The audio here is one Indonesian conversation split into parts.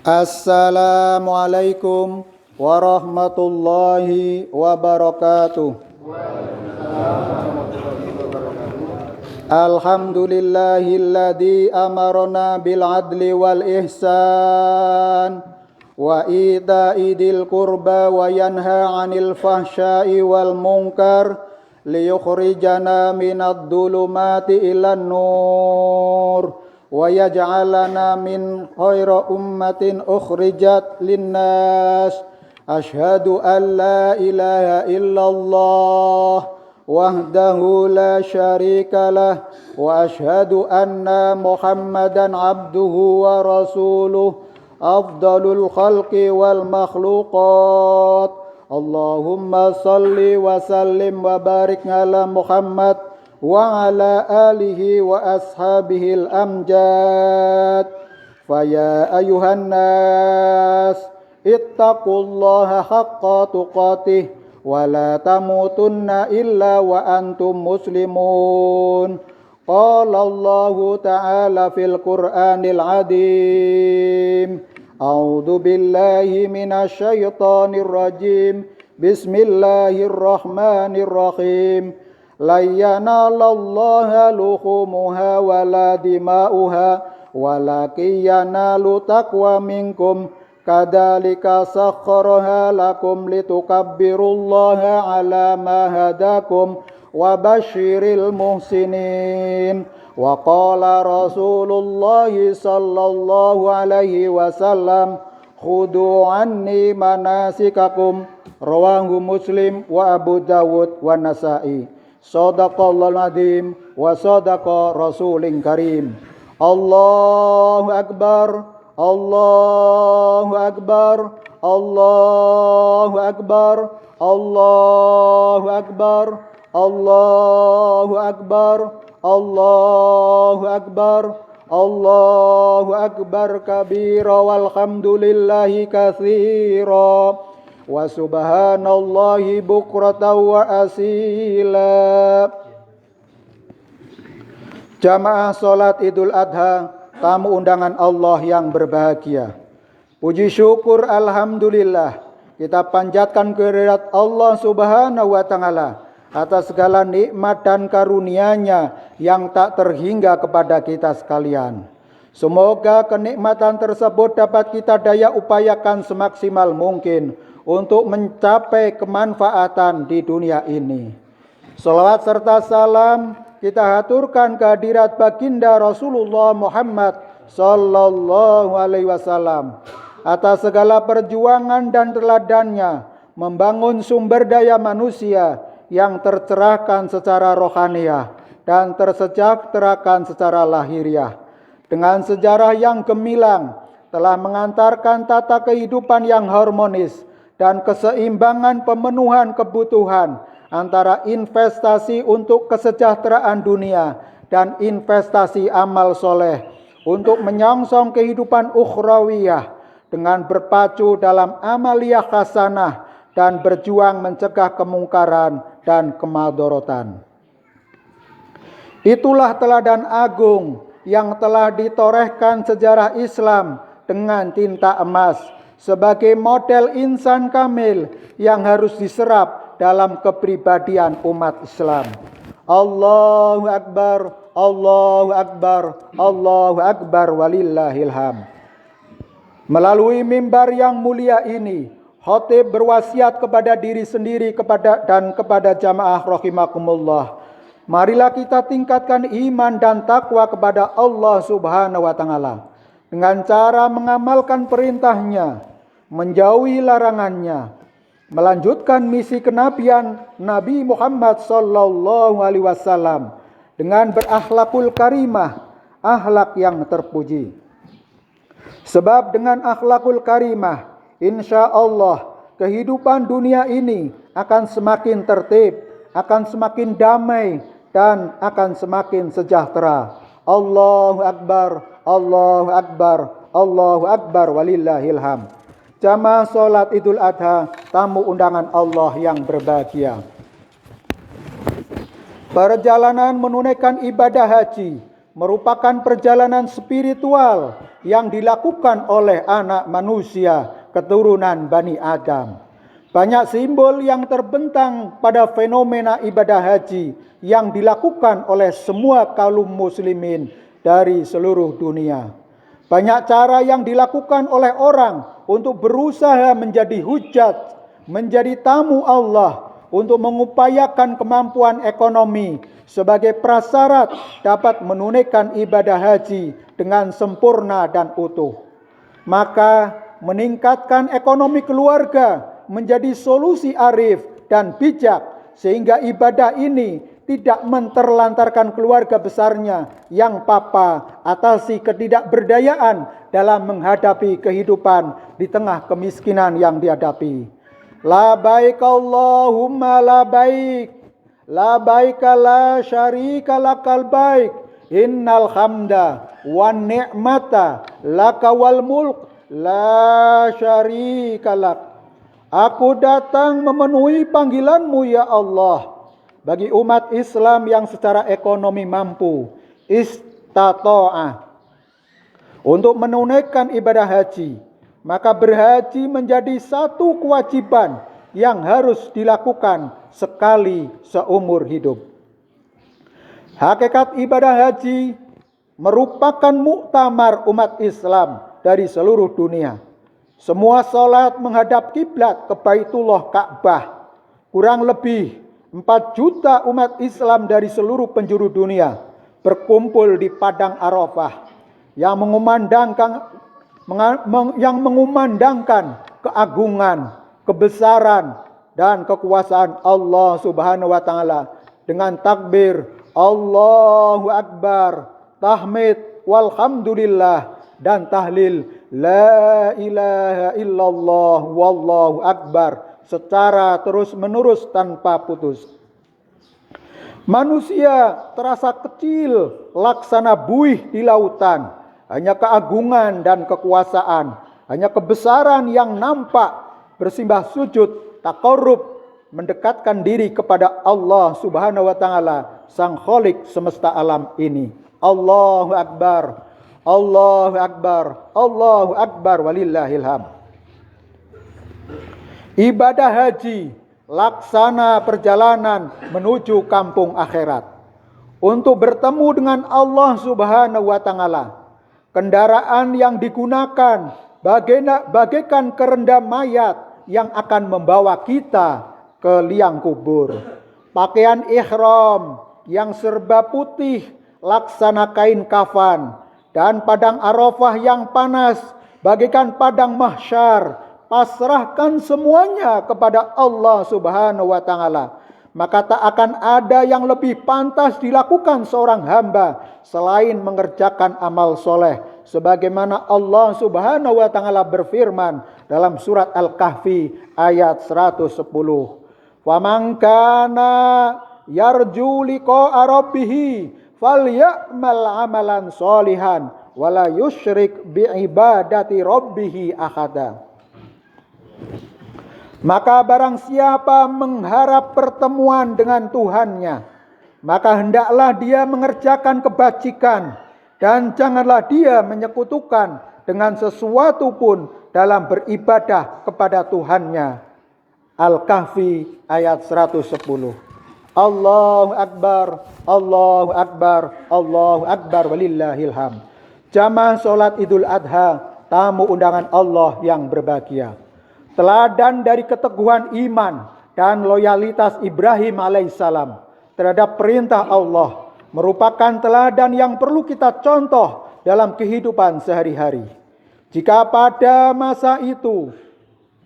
Assalamualaikum warahmatullahi wabarakatuh. Alhamdulillahilladzi amarna bil adli wal ihsan wa ita'i dzil qurba wa yanha 'anil fahsya'i wal munkar liyukhrijana minadh dhulumati ilan nur wa yaj'alana min khairi ummatin ukhrijat linnas. Asyhadu an la ilaha illallah wahdahu la syarikalah wa asyhadu anna Muhammadan abduhu wa rasuluh afdalul khalqi wal makhluqat. Allahumma salli wa sallim wa barik ala Muhammad wa ala alihi wa ashabihi al-amjad. Faya ayuhan nas ittaqullaha haqqa tuqatih wa la tamutunna illa wa antum muslimun. Qala Allahu ta'ala fil Qur'anil azim. A'udzu billahi minasy syaithanir rajim. Bismillahirrahmanirrahim. La yanalallaha luhumuha wala dima'uha walakin yanalu taqwa minkum kadzalika sakhkharaha lakum litukabbirullaha ala ma hadakum wa basyiril muhsinin. Wa qala Rasulullah sallallahu alaihi wasallam khudu anni manasikakum. Rawahu Muslim wa Abu Dawud wa Nasa'i. Shadaqallahul azim wa shadaqa rasulin karim. Allahu akbar, Allahu akbar, Allahu akbar, Allahu akbar, Allahu akbar, Allahu akbar, Allahu akbar kabira walhamdulillahi katsira wa subhanallahi bukratan wa asila. Jamaah salat Idul Adha, tamu undangan Allah yang berbahagia. Puji syukur alhamdulillah kita panjatkan kehadirat Allah Subhanahu wa taala atas segala nikmat dan karunia-Nya yang tak terhingga kepada kita sekalian. Semoga kenikmatan tersebut dapat kita daya upayakan semaksimal mungkin untuk mencapai kemanfaatan di dunia ini. Salawat serta salam kita haturkan kehadirat baginda Rasulullah Muhammad sallallahu alaihi wasallam atas segala perjuangan dan teladannya membangun sumber daya manusia yang tercerahkan secara rohaniah dan tersejahterakan secara lahiriah. Dengan sejarah yang gemilang telah mengantarkan tata kehidupan yang harmonis dan keseimbangan pemenuhan kebutuhan antara investasi untuk kesejahteraan dunia dan investasi amal soleh untuk menyongsong kehidupan ukhrawiyah dengan berpacu dalam amaliyah hasanah dan berjuang mencegah kemungkaran dan kemadharatan. Itulah teladan agung yang telah ditorehkan sejarah Islam dengan tinta emas sebagai model insan kamil yang harus diserap dalam kepribadian umat Islam. Allahu akbar, Allahu akbar, Allahu akbar walillahil hamd. Melalui mimbar yang mulia ini, khatib berwasiat kepada diri sendiri dan kepada jamaah rahimakumullah. Marilah kita tingkatkan iman dan takwa kepada Allah Subhanahu wa taala dengan cara mengamalkan perintahnya, menjauhi larangannya, melanjutkan misi kenabian Nabi Muhammad sallallahu alaihi wasallam dengan berakhlakul karimah, akhlak yang terpuji. Sebab dengan akhlakul karimah, insya Allah kehidupan dunia ini akan semakin tertib, akan semakin damai, dan akan semakin sejahtera. Allahu akbar, Allahu akbar, Allahu akbar walillahil hamd. Jamaah salat Idul Adha, tamu undangan Allah yang berbahagia. Perjalanan menunaikan ibadah haji merupakan perjalanan spiritual yang dilakukan oleh anak manusia keturunan Bani Adam. Banyak simbol yang terbentang pada fenomena ibadah haji yang dilakukan oleh semua kaum muslimin dari seluruh dunia. Banyak cara yang dilakukan oleh orang untuk berusaha menjadi hujat, menjadi tamu Allah, untuk mengupayakan kemampuan ekonomi sebagai prasyarat dapat menunaikan ibadah haji dengan sempurna dan utuh. Maka meningkatkan ekonomi keluarga menjadi solusi arif dan bijak, sehingga ibadah ini tidak menterlantarkan keluarga besarnya yang papa atasi ketidakberdayaan dalam menghadapi kehidupan di tengah kemiskinan yang dihadapi. Labaik Allahumma labaik, labaik la syarika lakal baik, innal hamda wan ni'mata laka wal mulk la syarika lak. Aku datang memenuhi panggilanmu ya Allah. Bagi umat Islam yang secara ekonomi mampu, istata'ah, untuk menunaikan ibadah haji, maka berhaji menjadi satu kewajiban yang harus dilakukan sekali seumur hidup. Hakikat ibadah haji merupakan muktamar umat Islam dari seluruh dunia. Semua salat menghadap kiblat ke Baitullah Ka'bah. Kurang lebih 4 juta umat Islam dari seluruh penjuru dunia berkumpul di Padang Arafah yang mengumandangkan keagungan, kebesaran, dan kekuasaan Allah Subhanahu wa taala dengan takbir Allahu Akbar, tahmid walhamdulillah, dan tahlil la ilaha illallah wallahu akbar secara terus-menerus tanpa putus. Manusia terasa kecil laksana buih di lautan. Hanya keagungan dan kekuasaan, hanya kebesaran yang nampak, bersimbah sujud, takarrub, mendekatkan diri kepada Allah Subhanahu wa taala, Sang Khalik semesta alam ini. Allahu Akbar, Allahu Akbar, Allahu Akbar, walillahil hamd. Ibadah haji, laksana perjalanan menuju kampung akhirat. Untuk bertemu dengan Allah Subhanahu wa taala. Kendaraan yang digunakan bagaikan kerenda mayat yang akan membawa kita ke liang kubur. Pakaian ihram yang serba putih laksana kain kafan, dan padang Arafah yang panas bagaikan padang mahsyar. Pasrahkan semuanya kepada Allah Subhanahu wa taala. Maka tak akan ada yang lebih pantas dilakukan seorang hamba selain mengerjakan amal soleh. Sebagaimana Allah Subhanahu wa taala berfirman dalam surat Al-Kahfi ayat 110. Faman kana yarju liqa'a rabbih falyamal amalan sholihan wala yusyrik biibadati rabbih ahada. Maka barang siapa mengharap pertemuan dengan Tuhannya, maka hendaklah dia mengerjakan kebajikan, dan janganlah dia menyekutukan dengan sesuatu pun dalam beribadah kepada Tuhannya. Al-Kahfi ayat 110. Allahu Akbar, Allahu Akbar, Allahu Akbar, walillahil hamd. Jamaah salat Idul Adha, tamu undangan Allah yang berbahagia. Teladan dari keteguhan iman dan loyalitas Ibrahim alaihissalam terhadap perintah Allah merupakan teladan yang perlu kita contoh dalam kehidupan sehari-hari. Jika pada masa itu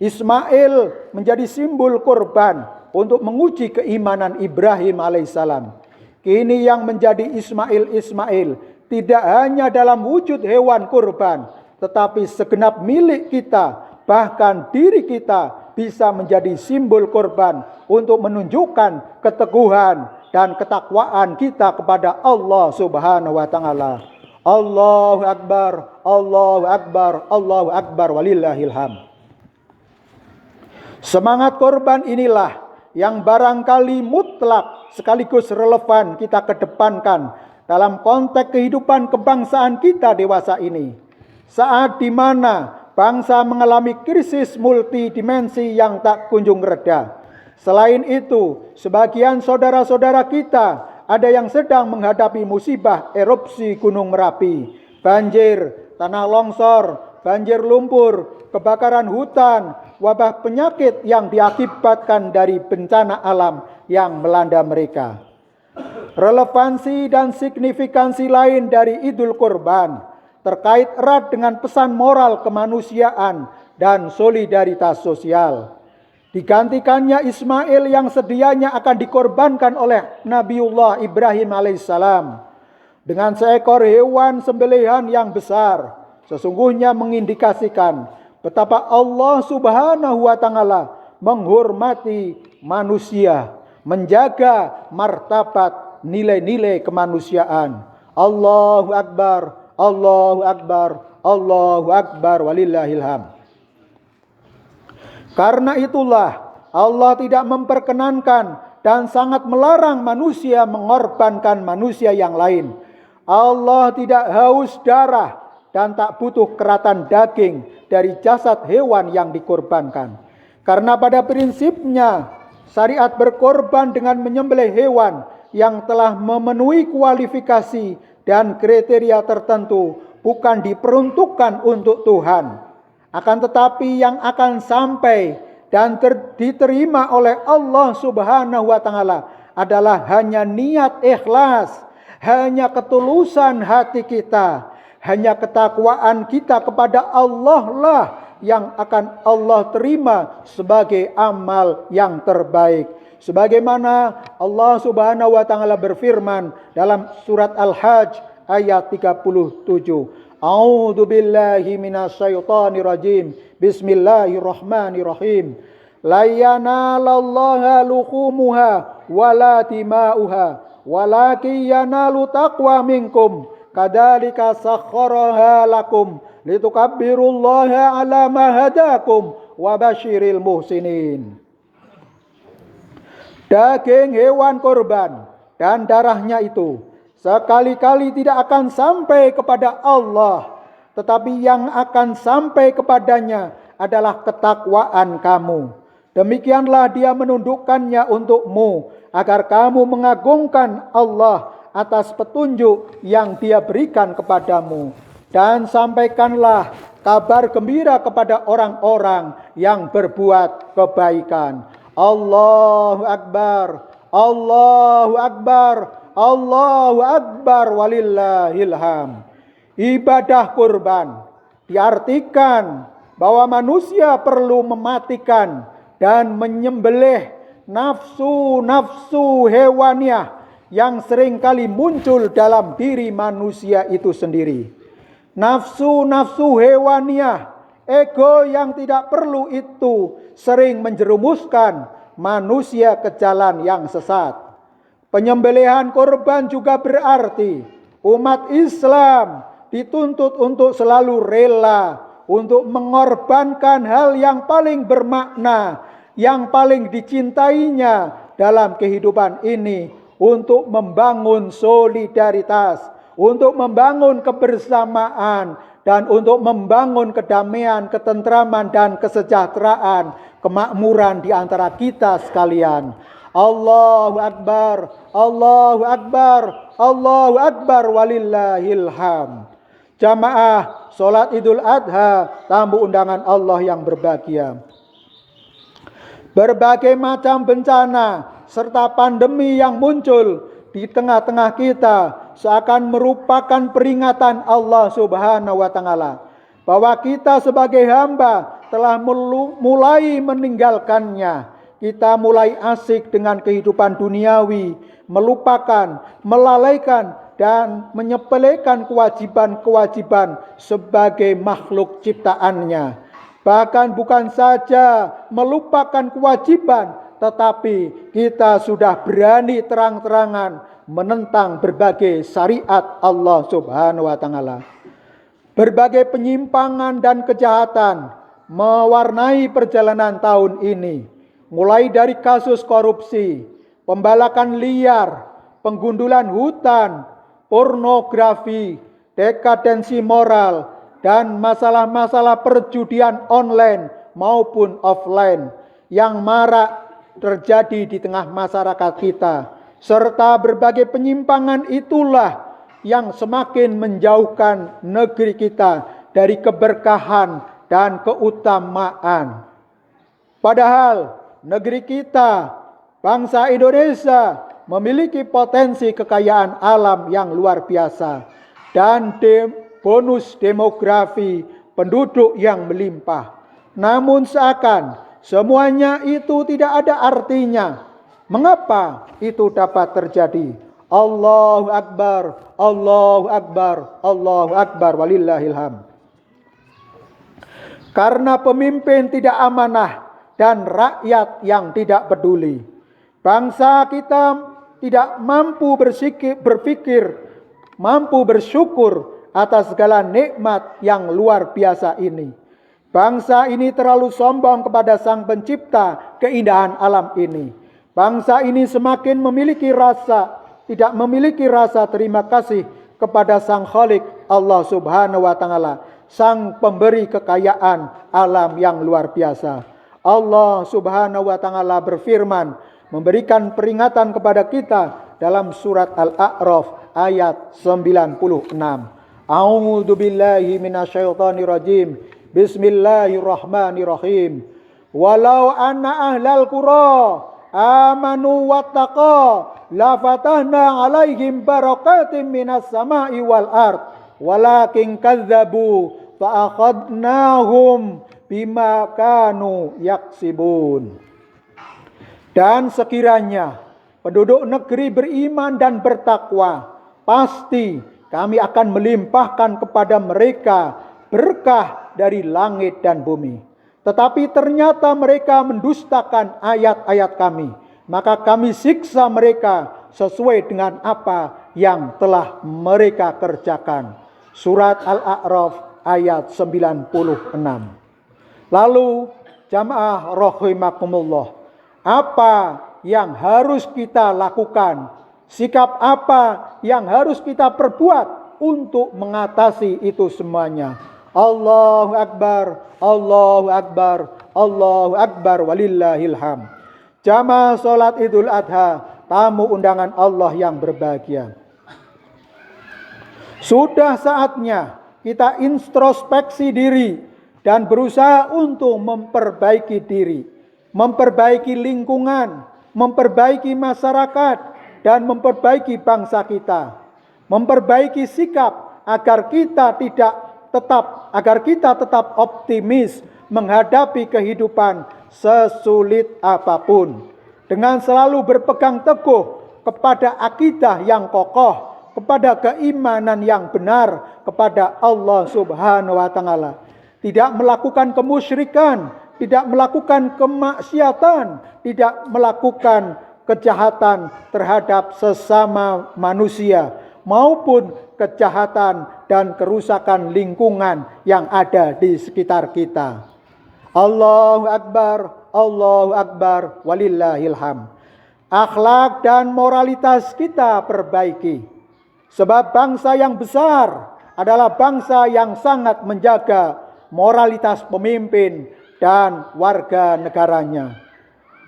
Ismail menjadi simbol korban untuk menguji keimanan Ibrahim alaihissalam, kini yang menjadi Ismail tidak hanya dalam wujud hewan kurban, tetapi segenap milik kita, bahkan diri kita bisa menjadi simbol korban untuk menunjukkan keteguhan dan ketakwaan kita kepada Allah Subhanahu wa taala. Allahu Akbar, Allahu Akbar, Allahu Akbar, walillahil hamd. Semangat korban inilah yang barangkali mutlak sekaligus relevan kita kedepankan dalam konteks kehidupan kebangsaan kita dewasa ini. Saat di mana bangsa mengalami krisis multidimensi yang tak kunjung reda. Selain itu, sebagian saudara-saudara kita ada yang sedang menghadapi musibah erupsi Gunung Merapi, banjir, tanah longsor, banjir lumpur, kebakaran hutan, wabah penyakit yang diakibatkan dari bencana alam yang melanda mereka. Relevansi dan signifikansi lain dari Idul Kurban terkait erat dengan pesan moral kemanusiaan dan solidaritas sosial. Digantikannya Ismail yang sedianya akan dikorbankan oleh Nabiullah Ibrahim alaihissalam dengan seekor hewan sembelihan yang besar, sesungguhnya mengindikasikan betapa Allah Subhanahu wa taala menghormati manusia, menjaga martabat nilai-nilai kemanusiaan. Allahu Akbar, Allahu Akbar, Allahu Akbar, walillahil hamd. Karena itulah Allah tidak memperkenankan dan sangat melarang manusia mengorbankan manusia yang lain. Allah tidak haus darah dan tak butuh keratan daging dari jasad hewan yang dikorbankan. Karena pada prinsipnya syariat berkorban dengan menyembelih hewan yang telah memenuhi kualifikasi dan kriteria tertentu bukan diperuntukkan untuk Tuhan. Akan tetapi yang akan sampai dan diterima oleh Allah Subhanahu wa taala adalah hanya niat ikhlas, hanya ketulusan hati kita, hanya ketakwaan kita kepada Allah lah yang akan Allah terima sebagai amal yang terbaik. Sebagaimana Allah Subhanahu wa taala berfirman dalam surat Al-Hajj ayat 37. A'udzu billahi minasyaitonir rajim. Bismillahirrahmanirrahim. La yanalallaha luhumuha wala dima'uha walakin yanalu taqwa minkum. Kadzalika sakhkharaha lakum litukabbirullaha ala ma hadakum wa basyiril muhsinin. Daging hewan korban dan darahnya itu sekali-kali tidak akan sampai kepada Allah, tetapi yang akan sampai kepadanya adalah ketakwaan kamu. Demikianlah Dia menundukkannya untukmu, agar kamu mengagungkan Allah atas petunjuk yang Dia berikan kepadamu. Dan sampaikanlah kabar gembira kepada orang-orang yang berbuat kebaikan. Allahu Akbar, Allahu Akbar, Allahu Akbar, walillahil hamd. Ibadah kurban diartikan bahwa manusia perlu mematikan dan menyembelih nafsu-nafsu hewaniah yang seringkali muncul dalam diri manusia itu sendiri. Nafsu-nafsu hewaniah, ego yang tidak perlu itu sering menjerumuskan manusia ke jalan yang sesat. Penyembelihan korban juga berarti umat Islam dituntut untuk selalu rela untuk mengorbankan hal yang paling bermakna, yang paling dicintainya dalam kehidupan ini untuk membangun solidaritas, untuk membangun kebersamaan, dan untuk membangun kedamaian, ketentraman, dan kesejahteraan, kemakmuran di antara kita sekalian. Allahu Akbar, Allahu Akbar, Allahu Akbar, walillahil hamd. Jamaah salat Idul Adha, tamu undangan Allah yang berbahagia. Berbagai macam bencana serta pandemi yang muncul di tengah-tengah kita seakan merupakan peringatan Allah Subhanahu wa taala bahwa kita sebagai hamba telah mulai meninggalkannya. Kita mulai asik dengan kehidupan duniawi, melupakan, melalaikan, dan menyepelekan kewajiban-kewajiban sebagai makhluk ciptaannya. Bahkan bukan saja melupakan kewajiban, tetapi kita sudah berani terang-terangan menentang berbagai syariat Allah Subhanahu wa taala. Berbagai penyimpangan dan kejahatan mewarnai perjalanan tahun ini. Mulai dari kasus korupsi, pembalakan liar, penggundulan hutan, pornografi, dekadensi moral, dan masalah-masalah perjudian online maupun offline yang marak terjadi di tengah masyarakat kita, serta berbagai penyimpangan itulah yang semakin menjauhkan negeri kita dari keberkahan dan keutamaan. Padahal negeri kita, bangsa Indonesia, memiliki potensi kekayaan alam yang luar biasa dan bonus demografi penduduk yang melimpah. Namun seakan semuanya itu tidak ada artinya. Mengapa itu dapat terjadi? Allahu Akbar, Allahu Akbar, Allahu Akbar, walillahil hamd. Karena pemimpin tidak amanah dan rakyat yang tidak peduli, bangsa kita tidak mampu berpikir, mampu bersyukur atas segala nikmat yang luar biasa ini. Bangsa ini terlalu sombong kepada Sang Pencipta keindahan alam ini. Bangsa ini semakin tidak memiliki rasa terima kasih kepada Sang Khalik Allah Subhanahu wa taala, Sang pemberi kekayaan alam yang luar biasa. Allah Subhanahu wa taala berfirman, memberikan peringatan kepada kita dalam surat Al-A'raf ayat 96. A'udzu billahi minasyaitonir rajim. Bismillahirrahmanirrahim. Walau anna ahlal qura amanu wattaqa la fatahna 'alaihim barakatim minas sama'i wal ard walakin kadzdzabu fa akhadnahum bima kanu yaksibun. Dan sekiranya penduduk negeri beriman dan bertakwa, pasti kami akan melimpahkan kepada mereka berkah dari langit dan bumi. Tetapi ternyata mereka mendustakan ayat-ayat kami, maka kami siksa mereka sesuai dengan apa yang telah mereka kerjakan. Surat Al-A'raf ayat 96. Lalu jamaah rahimakumullah, apa yang harus kita lakukan? Sikap apa yang harus kita perbuat untuk mengatasi itu semuanya? Allahu Akbar, Allahu Akbar, Allahu Akbar, walillahil hamd. Jamaah salat Idul Adha, tamu undangan Allah yang berbahagia. Sudah saatnya kita introspeksi diri dan berusaha untuk memperbaiki diri, memperbaiki lingkungan, memperbaiki masyarakat, dan memperbaiki bangsa kita. Memperbaiki sikap agar kita tetap optimis menghadapi kehidupan sesulit apapun. Dengan selalu berpegang teguh kepada akidah yang kokoh, kepada keimanan yang benar kepada Allah Subhanahu wa taala. Tidak melakukan kemusyrikan, tidak melakukan kemaksiatan, tidak melakukan kejahatan terhadap sesama manusia, maupun kejahatan dan kerusakan lingkungan yang ada di sekitar kita. Allahu Akbar, Allahu Akbar, walillahil hamd. Akhlak dan moralitas kita perbaiki. Sebab bangsa yang besar adalah bangsa yang sangat menjaga moralitas pemimpin dan warga negaranya.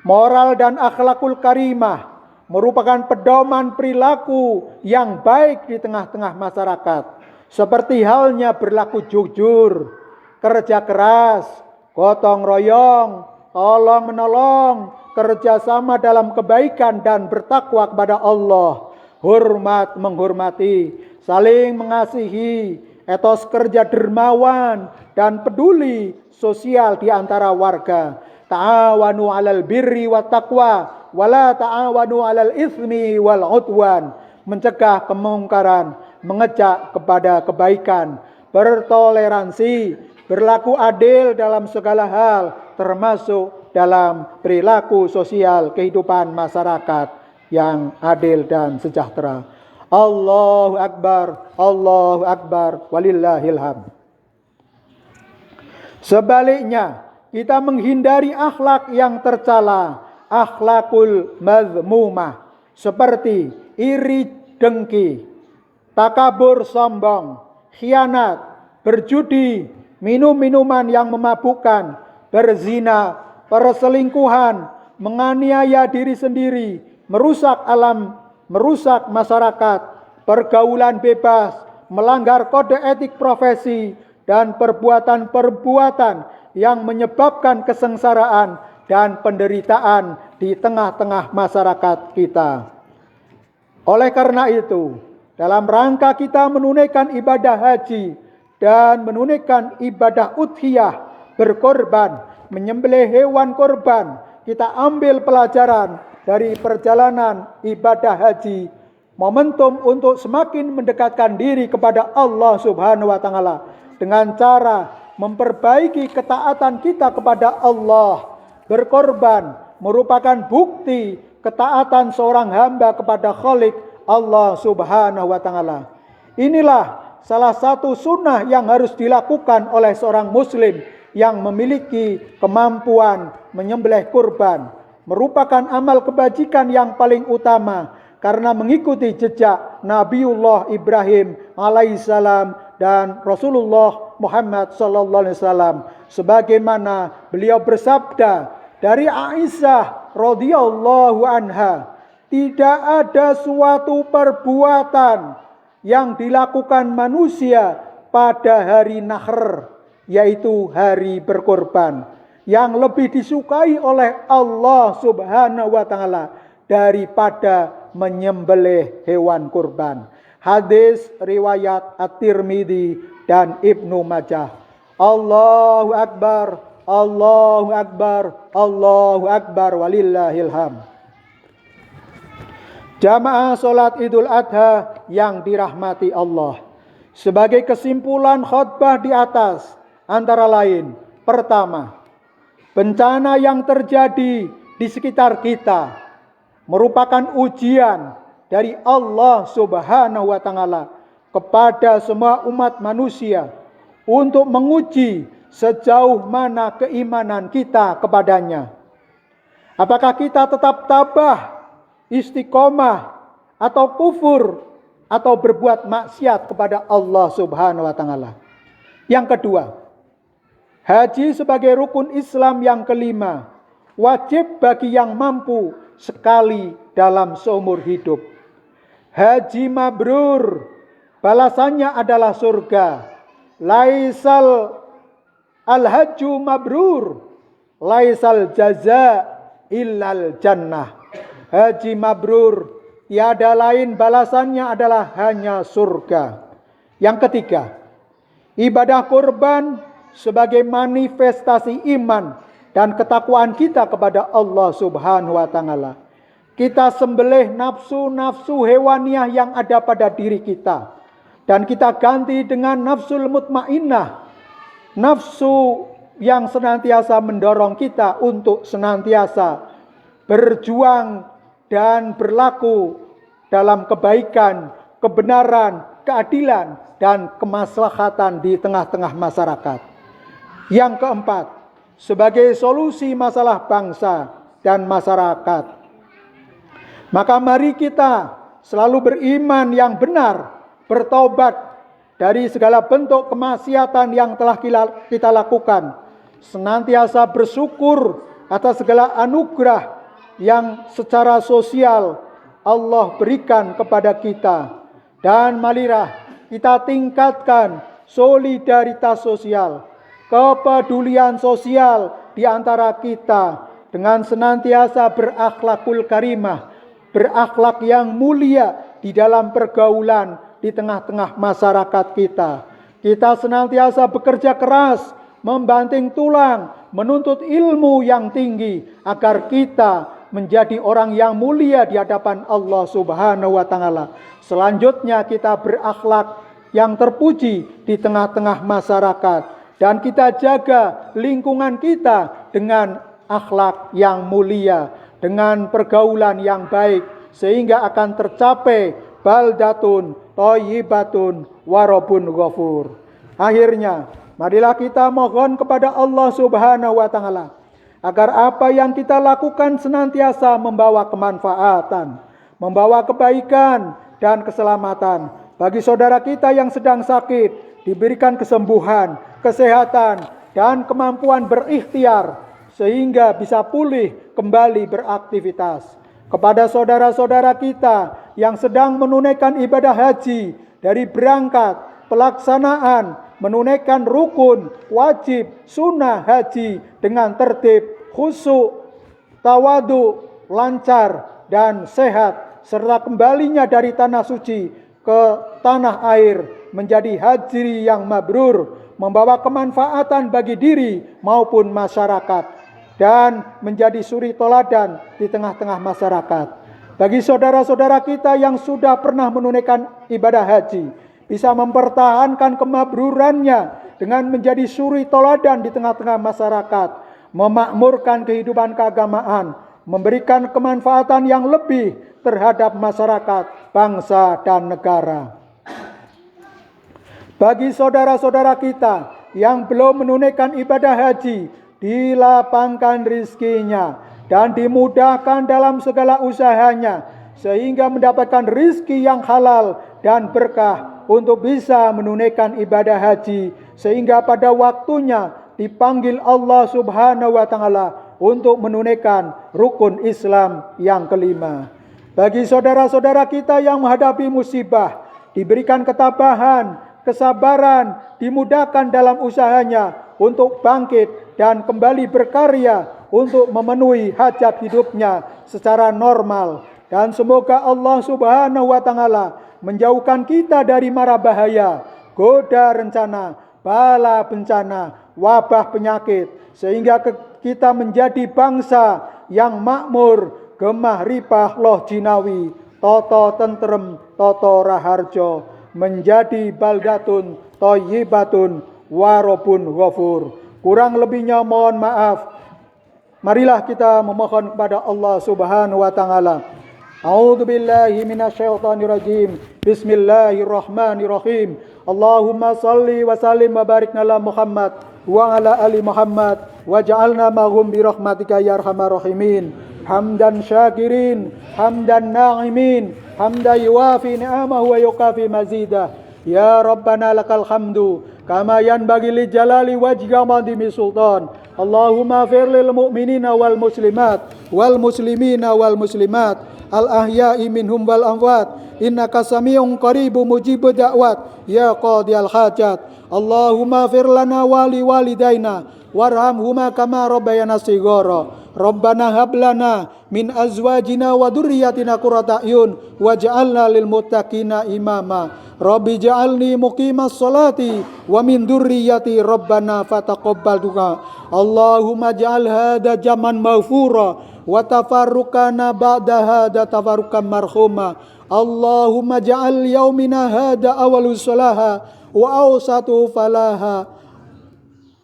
Moral dan akhlakul karimah merupakan pedoman perilaku yang baik di tengah-tengah masyarakat. Seperti halnya berlaku jujur, kerja keras, gotong royong, tolong menolong, kerjasama dalam kebaikan dan bertakwa kepada Allah, hormat menghormati, saling mengasihi, etos kerja dermawan dan peduli sosial di antara warga. Ta'awanu 'alal birri wat taqwa wala ta'awanu 'alal itsmi wal 'udwan. Mencegah kemungkaran, mengejak kepada kebaikan, bertoleransi, berlaku adil dalam segala hal, termasuk dalam perilaku sosial kehidupan masyarakat yang adil dan sejahtera. Allahu Akbar, walillahil hamd. Sebaliknya, kita menghindari akhlak yang tercela, akhlakul mazmumah, seperti iri dengki, takabur sombong, khianat, berjudi, minum minuman yang memabukkan, berzina, perselingkuhan, menganiaya diri sendiri, merusak alam, merusak masyarakat, pergaulan bebas, melanggar kode etik profesi, dan perbuatan-perbuatan yang menyebabkan kesengsaraan dan penderitaan di tengah-tengah masyarakat kita. Oleh karena itu, dalam rangka kita menunaikan ibadah haji dan menunaikan ibadah udhiyah, berkorban, menyembelih hewan korban, kita ambil pelajaran dari perjalanan ibadah haji, momentum untuk semakin mendekatkan diri kepada Allah Subhanahu wa taala dengan cara memperbaiki ketaatan kita kepada Allah. Berkorban merupakan bukti ketaatan seorang hamba kepada Khalik Allah Subhanahu wa taala. Inilah salah satu sunnah yang harus dilakukan oleh seorang muslim yang memiliki kemampuan menyembelih kurban. Merupakan amal kebajikan yang paling utama karena mengikuti jejak Nabiullah Ibrahim alaihissalam dan Rasulullah Muhammad sallallahu alaihi wasallam, sebagaimana beliau bersabda dari Aisyah radhiyallahu anha, tidak ada suatu perbuatan yang dilakukan manusia pada hari Nahr, yaitu hari berkorban, yang lebih disukai oleh Allah Subhanahu wa taala daripada menyembelih hewan kurban. Hadis riwayat At-Tirmidzi dan Ibnu Majah. Allahu Akbar, Allahu Akbar, Allahu Akbar, walillahil hamd. Jamaah salat Idul Adha yang dirahmati Allah. Sebagai kesimpulan khutbah di atas, antara lain, pertama, bencana yang terjadi di sekitar kita merupakan ujian dari Allah Subhanahu wa taala kepada semua umat manusia untuk menguji sejauh mana keimanan kita kepadanya. Apakah kita tetap tabah, istiqomah, atau kufur, atau berbuat maksiat kepada Allah Subhanahu wa taala. Yang kedua, haji sebagai rukun Islam yang kelima, wajib bagi yang mampu sekali dalam seumur hidup. Haji mabrur, balasannya adalah surga. Laisal al-hajju mabrur, laisal jaza illal jannah. Haji mabrur, tiada lain balasannya adalah hanya surga. Yang ketiga, ibadah kurban sebagai manifestasi iman dan ketakwaan kita kepada Allah Subhanahu wa taala. Kita sembelih nafsu-nafsu hewaniah yang ada pada diri kita dan kita ganti dengan nafsul mutmainnah, nafsu yang senantiasa mendorong kita untuk senantiasa berjuang dan berlaku dalam kebaikan, kebenaran, keadilan, dan kemaslahatan di tengah-tengah masyarakat. Yang keempat, sebagai solusi masalah bangsa dan masyarakat, maka mari kita selalu beriman yang benar, bertobat dari segala bentuk kemaksiatan yang telah kita lakukan, senantiasa bersyukur atas segala anugerah yang secara sosial Allah berikan kepada kita, dan marilah kita tingkatkan solidaritas sosial, kepedulian sosial di antara kita dengan senantiasa berakhlakul karimah, berakhlak yang mulia di dalam pergaulan di tengah-tengah masyarakat kita. Kita senantiasa bekerja keras, membanting tulang, menuntut ilmu yang tinggi agar kita menjadi orang yang mulia di hadapan Allah Subhanahu wa taala. Selanjutnya kita berakhlak yang terpuji di tengah-tengah masyarakat dan kita jaga lingkungan kita dengan akhlak yang mulia, dengan pergaulan yang baik, sehingga akan tercapai baldatun thayyibatun warabun ghafur. Akhirnya, marilah kita mohon kepada Allah Subhanahu wa taala agar apa yang kita lakukan senantiasa membawa kemanfaatan, membawa kebaikan dan keselamatan, Bagi saudara kita yang sedang sakit, diberikan kesembuhan, kesehatan, dan kemampuan berikhtiar sehingga bisa pulih kembali beraktivitas. Kepada saudara-saudara kita yang sedang menunaikan ibadah haji, dari berangkat, pelaksanaan, menunaikan rukun, wajib, sunnah haji dengan tertib, khusyuk, tawadu, lancar, dan sehat, serta kembalinya dari tanah suci ke tanah air menjadi haji yang mabrur, membawa kemanfaatan bagi diri maupun masyarakat, dan menjadi suri toladan di tengah-tengah masyarakat. Bagi saudara-saudara kita yang sudah pernah menunaikan ibadah haji, bisa mempertahankan kemabrurannya dengan menjadi suri toladan di tengah-tengah masyarakat, memakmurkan kehidupan keagamaan, memberikan kemanfaatan yang lebih terhadap masyarakat, bangsa, dan negara. Bagi saudara-saudara kita yang belum menunaikan ibadah haji, dilapangkan rizkinya dan dimudahkan dalam segala usahanya, sehingga mendapatkan rizki yang halal dan berkah untuk bisa menunaikan ibadah haji, sehingga pada waktunya dipanggil Allah Subhanahu wa Ta'ala untuk menunaikan rukun Islam yang kelima. Bagi saudara-saudara kita yang menghadapi musibah, diberikan ketabahan, kesabaran, dimudahkan dalam usahanya untuk bangkit dan kembali berkarya untuk memenuhi hajat hidupnya secara normal. Dan semoga Allah Subhanahu wa Ta'ala menjauhkan kita dari mara bahaya, goda rencana, bala bencana, wabah penyakit, sehingga kita menjadi bangsa yang makmur, gemah ripah loh jinawi, toto tentrem, toto raharjo, menjadi baldatun thayyibatun warobun ghafur. Kurang lebihnya mohon maaf. Marilah kita memohon kepada Allah Subhanahu wa Ta'ala. A'udzu billahi minasyaitonir rajim. Bismillahirrahmanirrahim. Allahumma salli wa sallim wa barik ala Muhammad wa ala ali Muhammad waj'alna ma'hum bi rahmatika ya arhamar rahimin. Hamdan syakirin, hamdan na'imin, hamdan yuwafi ni'amahu wa yukafi mazidah. Ya Rabbana lakal hamdu kama yanbaghi li jalali wajhika madhimi sultan. Allahumma fir lil mu'minina wal muslimat wal muslimina wal muslimat al ahya'i minhum wal amwat innaka sami'un qaribun mujibud da'wat ya qadiyal hajat. Allahumma fir lana wa li walidaina warhamhuma kama rabbayana shighara. Rabbana hab lana min azwajina wa dzurriyyatina qurrata a'yun waj'alna lil muttaqina imama. Rabbi ja'alni muqimas sholati wa min dzurriyyati Rabbana fataqabbal du'a. Allahumma ja'al hadza jaman maghfura wa tafarruqana ba'da hadza tafarruqan marhuma. Allahumma ja'al yaumina hadza awwalus salaha wa awsatu falaha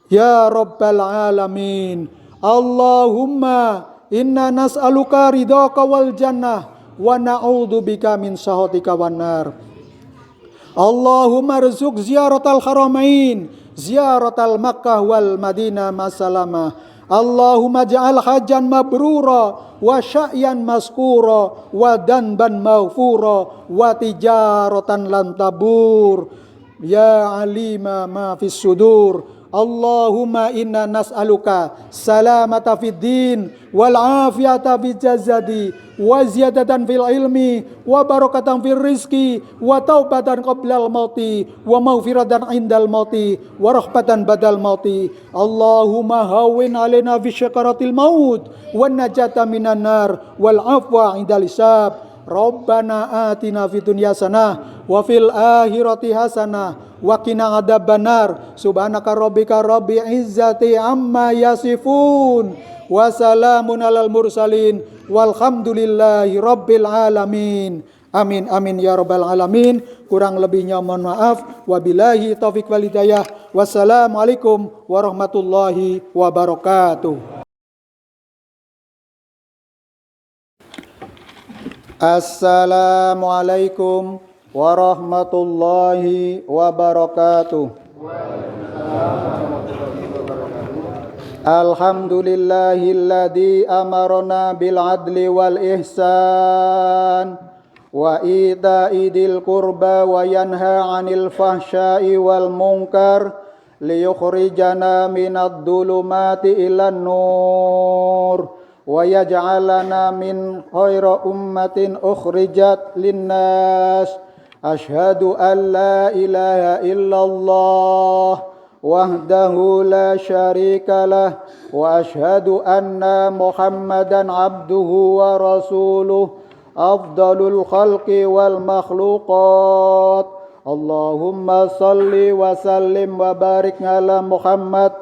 ya rabbal alamin. Allahumma inna nas'aluka ridhaka wal jannah wa na'udzubika min sakhatika wan nar. Allahumma rzuq ziyaratal haramain, ziyaratal Makkah wal Madinah masalama. Allahumma ja'al hajan mabrura wa sya'yan maskura wa danban maghfura wa tijaratan lan tabur. Ya alima ma fis sudur. Allahumma inna nas'aluka salamata fid din wal afiyata fil jasadi wa ziyadatan fil ilmi wa barakatan fil rizki wa taubatan qablal mauti wa maghfiratan indal mauti wa rahmatan badal mauti. Allahumma hawwin alaina fi syakaratil maut wan najata minan nar wal afwa indal hisab. Rabbana atina fid dunya hasanah wa fil akhirati hasanah wa qina adzabannar. Subhanaka rabbika rabbil izzati amma yasifun wa salamun alal mursalin walhamdulillahi rabbil alamin. Amin amin ya rabbal alamin. Kurang lebihnya mohon maaf. Wabillahi taufik wal hidayah. Wassalamualaikum warahmatullahi wabarakatuh. Assalamualaikum warahmatullahi wabarakatuh. Alhamdulillahilladzi amarna bil adli wal ihsan وإيتاء ذي القربى وينهى عن الفحشاء والمنكر ليخرجنا من الظلمات إلى النور ويجعلنا من خير أمة أخرجت للناس أشهد أن لا إله إلا الله وحده لا شريك له وأشهد أن محمدا عبده ورسوله أفضل الخلق والمخلوقات اللهم صل وسلم وبارك على محمد